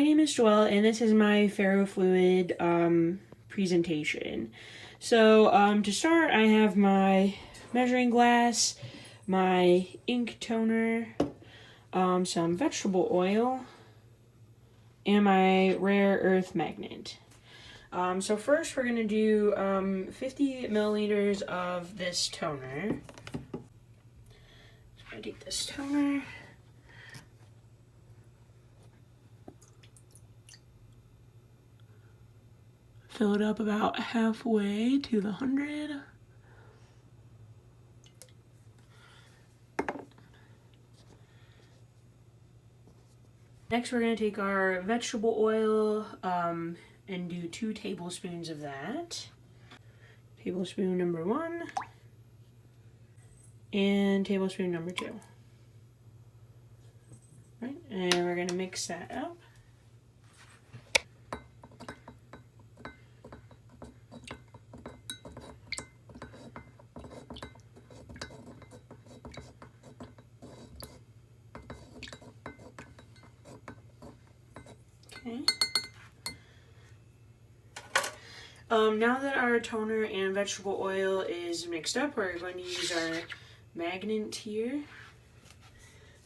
my name is Joelle, and this is my Ferrofluid presentation. So to start, I have my measuring glass, my ink toner, some vegetable oil, and my rare earth magnet. So first we're going to do 50 milliliters of this toner. So I'm going to take this toner. Fill it up about halfway to the 100. Next, we're going to take our vegetable oil and do 2 tablespoons of that. Tablespoon number 1 and tablespoon number 2. Right, and we're going to mix that up. Okay. Now that our toner and vegetable oil is mixed up, we're going to use our magnet here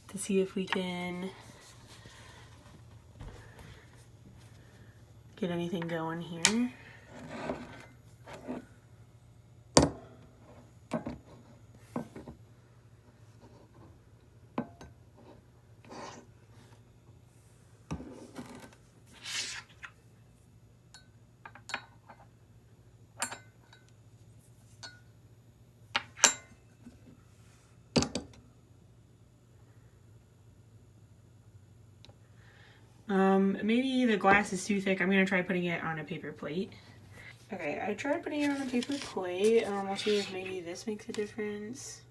to see if we can get anything going here. Maybe the glass is too thick. I'm going to try putting it on a paper plate. Okay, I tried putting it on a paper plate. We'll see if maybe this makes a difference.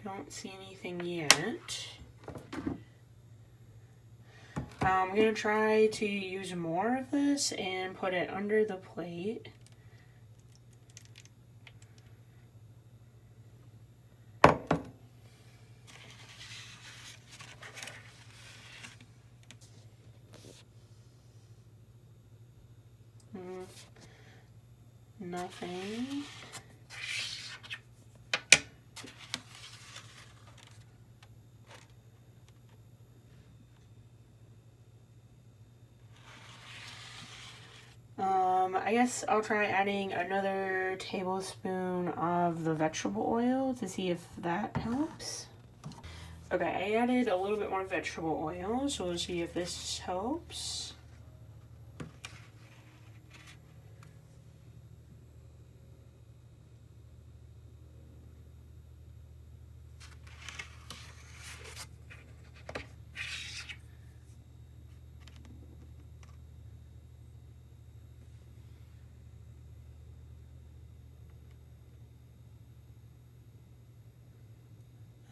Don't see anything yet. I'm going to try to use more of this and put it under the plate. Nothing. I guess I'll try adding another tablespoon of the vegetable oil to see if that helps. Okay, I added a little bit more vegetable oil, so we'll see if this helps.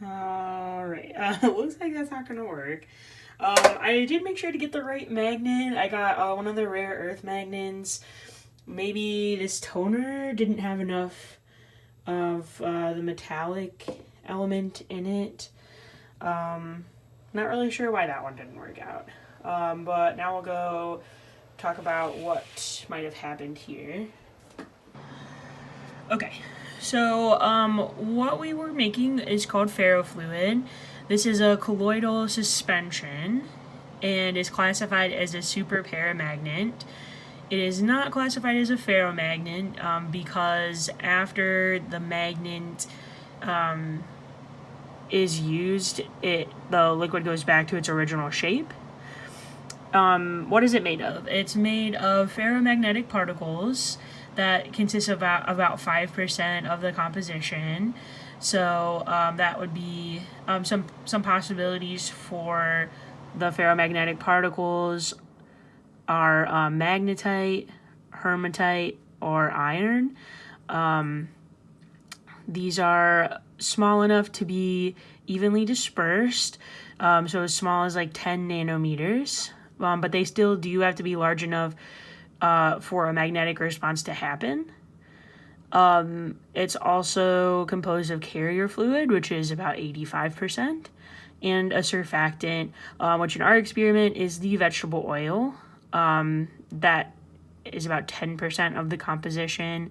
Alright, looks like that's not gonna work. I did make sure to get the right magnet. I got one of the rare earth magnets. Maybe this toner didn't have enough of the metallic element in it. Not really sure why that one didn't work out. But now we'll go talk about what might have happened here. Okay. So, what we were making is called ferrofluid. This is a colloidal suspension and is classified as a super paramagnet. It is not classified as a ferromagnet because after the magnet is used, the liquid goes back to its original shape. What is it made of? It's made of ferromagnetic particles that consists of about 5% of the composition. So that would be some possibilities for the ferromagnetic particles are magnetite, hematite, or iron. These are small enough to be evenly dispersed, so as small as like 10 nanometers, but they still do have to be large enough for a magnetic response to happen. It's also composed of carrier fluid, which is about 85%, and a surfactant, which in our experiment is the vegetable oil. That is about 10% of the composition,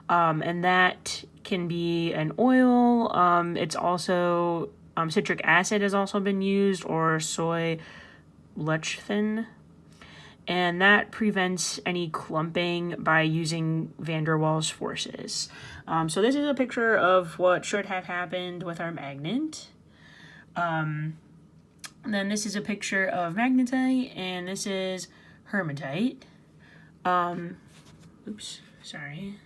and that can be an oil. It's also citric acid has also been used, or soy lecithin, and that prevents any clumping by using van der Waals forces. So this is a picture of what should have happened with our magnet. And then this is a picture of magnetite, and this is hematite. Oops, sorry.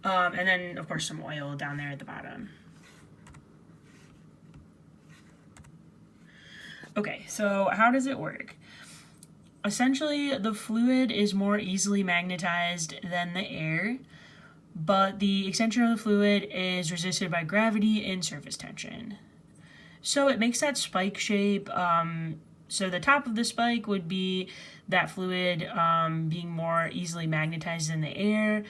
And then, of course, some oil down there at the bottom. Okay, so how does it work? Essentially, the fluid is more easily magnetized than the air, but the extension of the fluid is resisted by gravity and surface tension. So it makes that spike shape. So the top of the spike would be that fluid being more easily magnetized than the air,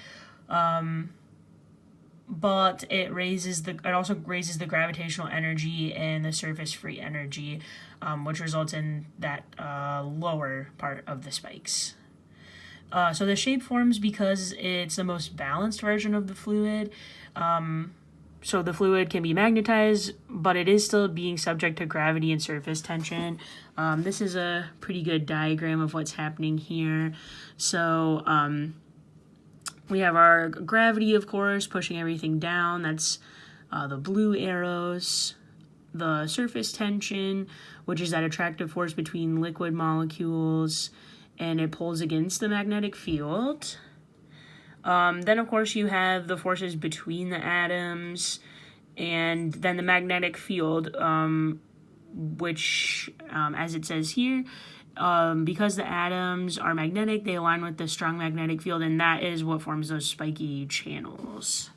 but it also raises the gravitational energy and the surface free energy, which results in that lower part of the spikes. So the shape forms because it's the most balanced version of the fluid. So the fluid can be magnetized, but it is still being subject to gravity and surface tension. This is a pretty good diagram of what's happening here. So we have our gravity, of course, pushing everything down. That's the blue arrows. The surface tension, which is that attractive force between liquid molecules, and it pulls against the magnetic field. Then, of course, you have the forces between the atoms, and then the magnetic field, which, as it says here, because the atoms are magnetic, they align with the strong magnetic field, and that is what forms those spiky channels.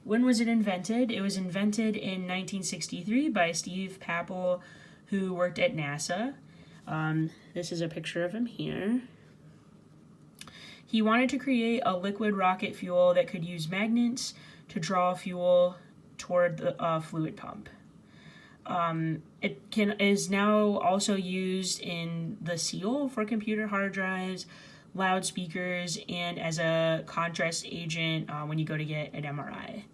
When was it invented? It was invented in 1963 by Steve Papel, who worked at NASA. This is a picture of him here. He wanted to create a liquid rocket fuel that could use magnets to draw fuel toward the fluid pump. It is now also used in the seal for computer hard drives, loudspeakers, and as a contrast agent when you go to get an MRI.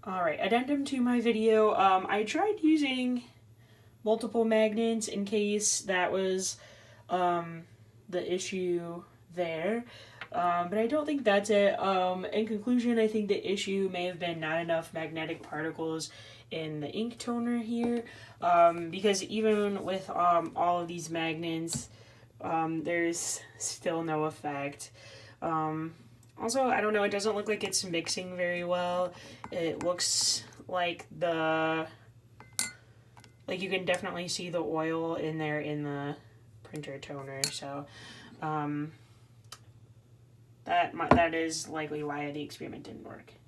Alright, addendum to my video. I tried using multiple magnets in case that was the issue there, but I don't think that's it. In conclusion, I think the issue may have been not enough magnetic particles in the ink toner here, because even with all of these magnets, there's still no effect. Also, I don't know, it doesn't look like it's mixing very well. It looks like you can definitely see the oil in there in the printer toner, so that is likely why the experiment didn't work.